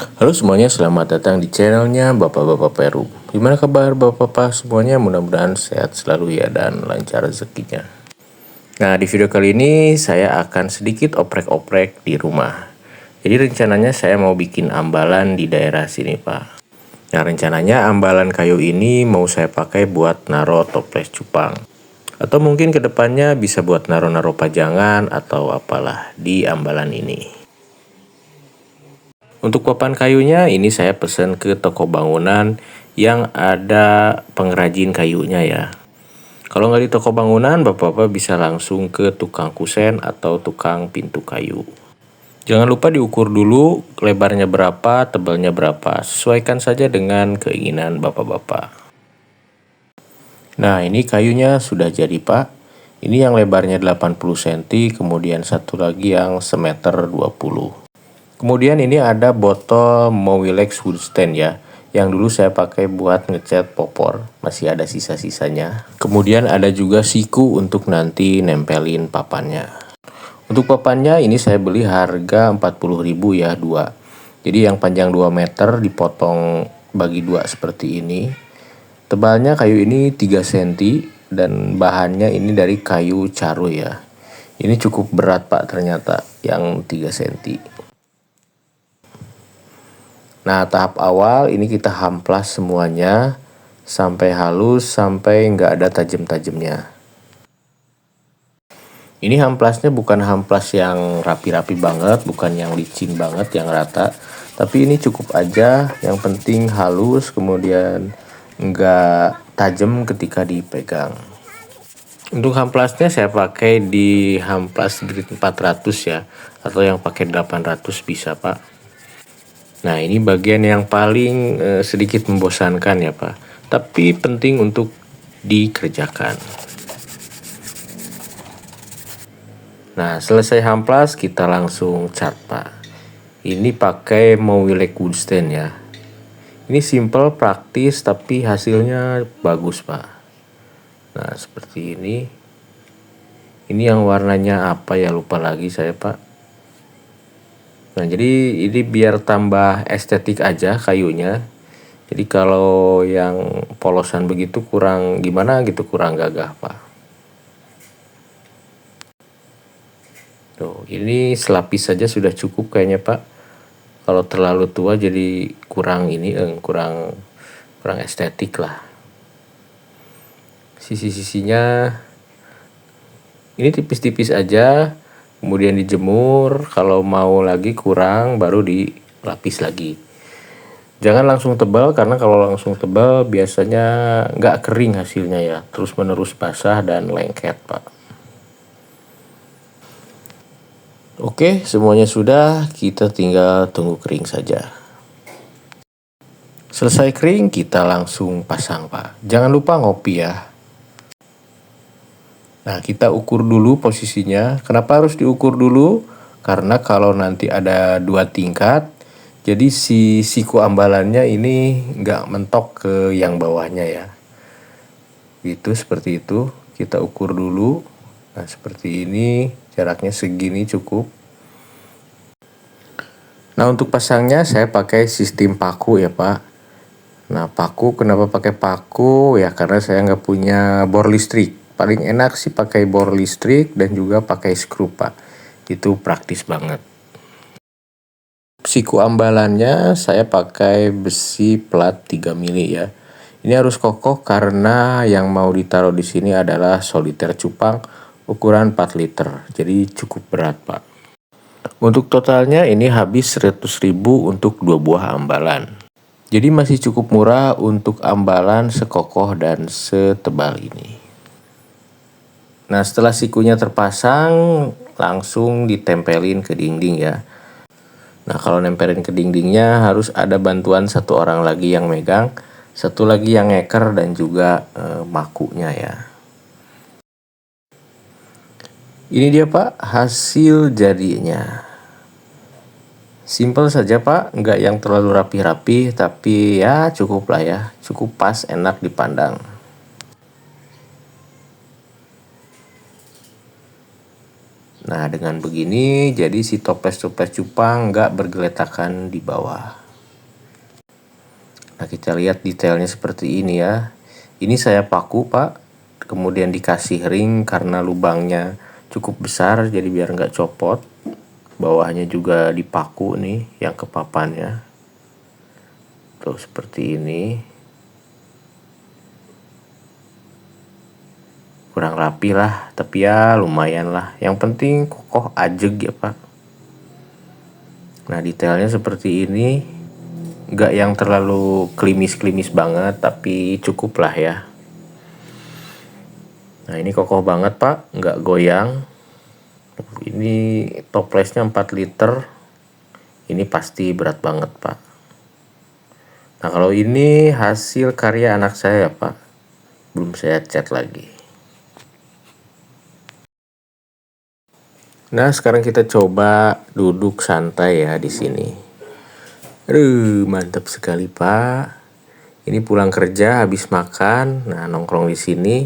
Halo semuanya, selamat datang di channelnya Bapak-Bapak Peru. Gimana kabar Bapak-Bapak semuanya? Mudah-mudahan sehat selalu ya dan lancar rezekinya. Nah, di video kali ini saya akan sedikit oprek-oprek di rumah. Jadi rencananya saya mau bikin ambalan di daerah sini, Pak. Nah, rencananya ambalan kayu ini mau saya pakai buat naro toples cupang. Atau mungkin kedepannya bisa buat naro-naro pajangan atau apalah di ambalan ini. Untuk papan kayunya ini saya pesen ke toko bangunan yang ada pengrajin kayunya ya. Kalau nggak di toko bangunan, bapak-bapak bisa langsung ke tukang kusen atau tukang pintu kayu. Jangan lupa diukur dulu lebarnya berapa, tebalnya berapa. Sesuaikan saja dengan keinginan bapak-bapak. Nah, ini kayunya sudah jadi, Pak. Ini yang lebarnya 80 cm, kemudian satu lagi yang semeter 20. Kemudian ini ada botol Mowilex wood stand ya, yang dulu saya pakai buat ngecat popor, masih ada sisa-sisanya. Kemudian ada juga siku untuk nanti nempelin papannya. Untuk papannya ini saya beli harga 40.000 ya, dua. Jadi yang panjang 2 meter dipotong bagi dua seperti ini. Tebalnya kayu ini 3 cm dan bahannya ini dari kayu caru ya. Ini cukup berat Pak ternyata yang 3 cm. Nah, tahap awal ini kita hamplas semuanya sampai halus, sampai nggak ada tajam-tajamnya. Ini hamplasnya bukan hamplas yang rapi-rapi banget, bukan yang licin banget, yang rata. Tapi ini cukup aja, yang penting halus, kemudian nggak tajam ketika dipegang. Untuk hamplasnya saya pakai di hamplas grit 400 ya, atau yang pakai 800 bisa Pak. Nah, ini bagian yang paling sedikit membosankan ya Pak, tapi penting untuk dikerjakan. Nah, selesai hamplas kita langsung cat Pak. Ini pakai Mowilex wood stand ya. Ini simple, praktis, tapi hasilnya bagus Pak. Nah, seperti ini. Ini yang warnanya apa ya, lupa lagi saya Pak. Nah, jadi ini biar tambah estetik aja kayunya. Jadi kalau yang polosan begitu kurang gimana gitu, kurang gagah Pak. Tuh, ini selapis saja sudah cukup kayaknya Pak. Kalau terlalu tua jadi kurang kurang estetik lah. Sisi-sisinya ini tipis-tipis aja. Kemudian dijemur, kalau mau lagi kurang baru dilapis lagi. Jangan langsung tebal, karena kalau langsung tebal biasanya nggak kering hasilnya ya, terus menerus basah dan lengket Pak. Oke, semuanya sudah, kita tinggal tunggu kering saja. Selesai kering kita langsung pasang Pak. Jangan lupa ngopi ya. Nah, kita ukur dulu posisinya. Kenapa harus diukur dulu? Karena kalau nanti ada 2 tingkat, jadi si siku ambalannya ini nggak mentok ke yang bawahnya ya. Gitu, seperti itu. Kita ukur dulu. Nah, seperti ini, jaraknya segini cukup. Nah, untuk pasangnya saya pakai sistem paku ya Pak. Nah, paku, kenapa pakai paku? Ya karena saya nggak punya bor listrik. Paling enak sih pakai bor listrik dan juga pakai skru Pak. Itu praktis banget. Siku ambalannya saya pakai besi plat 3 mili ya. Ini harus kokoh karena yang mau ditaruh di sini adalah soliter cupang ukuran 4 liter. Jadi cukup berat Pak. Untuk totalnya ini habis 100.000 untuk 2 buah ambalan. Jadi masih cukup murah untuk ambalan sekokoh dan setebal ini. Nah, setelah sikunya terpasang, langsung ditempelin ke dinding ya. Nah, kalau nempelin ke dindingnya harus ada bantuan satu orang lagi yang megang, satu lagi yang ngeker dan juga makunya ya. Ini dia Pak, hasil jadinya. Simple saja Pak, nggak yang terlalu rapi-rapi, tapi ya cukup lah ya, cukup pas, enak dipandang. Nah, dengan begini jadi si toples-toples cupang nggak bergeletakan di bawah. Nah, kita lihat detailnya seperti ini ya. Ini saya paku, Pak. Kemudian dikasih ring karena lubangnya cukup besar, jadi biar nggak copot. Bawahnya juga dipaku nih, yang ke papannya. Tuh, seperti ini. Kurang rapi lah, tapi ya lumayan lah. Yang penting kokoh ajeg ya, Pak. Nah, detailnya seperti ini. Nggak yang terlalu klimis-klimis banget, tapi cukup lah ya. Nah, ini kokoh banget, Pak, nggak goyang. Ini toplesnya 4 liter. Ini pasti berat banget, Pak. Nah, kalau ini hasil karya anak saya, Pak. Belum saya cat lagi. Nah, sekarang kita coba duduk santai ya di sini. Aduh, mantap sekali, Pak. Ini pulang kerja habis makan, nah nongkrong di sini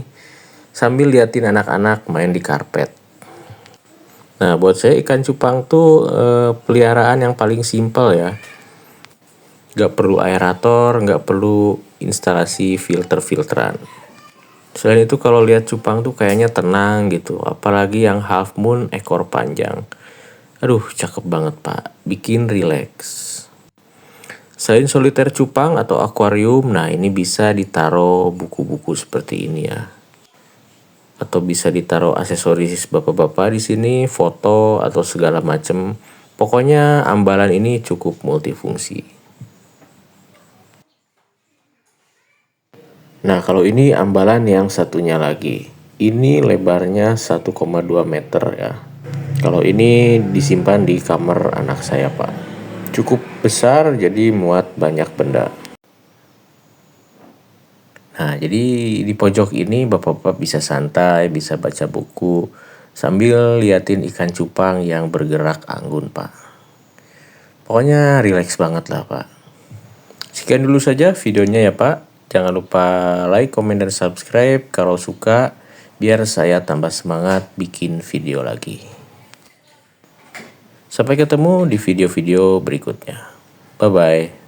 sambil liatin anak-anak main di karpet. Nah, buat saya ikan cupang tuh peliharaan yang paling simpel ya. Gak perlu aerator, gak perlu instalasi filter-filteran. Selain itu kalau lihat cupang tuh kayaknya tenang gitu, apalagi yang half moon ekor panjang. Aduh, cakep banget, Pak, bikin rileks. Selain soliter cupang atau akuarium, nah ini bisa ditaruh buku-buku seperti ini ya. Atau bisa ditaruh aksesoris bapak-bapak di sini, foto atau segala macam. Pokoknya ambalan ini cukup multifungsi. Nah, kalau ini ambalan yang satunya lagi. Ini lebarnya 1,2 meter ya. Kalau ini disimpan di kamar anak saya, Pak. Cukup besar jadi muat banyak benda. Nah, jadi di pojok ini bapak-bapak bisa santai, bisa baca buku sambil liatin ikan cupang yang bergerak anggun, Pak. Pokoknya rileks banget lah, Pak. Sekian dulu saja videonya ya, Pak. Jangan lupa like, komen, dan subscribe kalau suka, biar saya tambah semangat bikin video lagi. Sampai ketemu di video-video berikutnya. Bye-bye.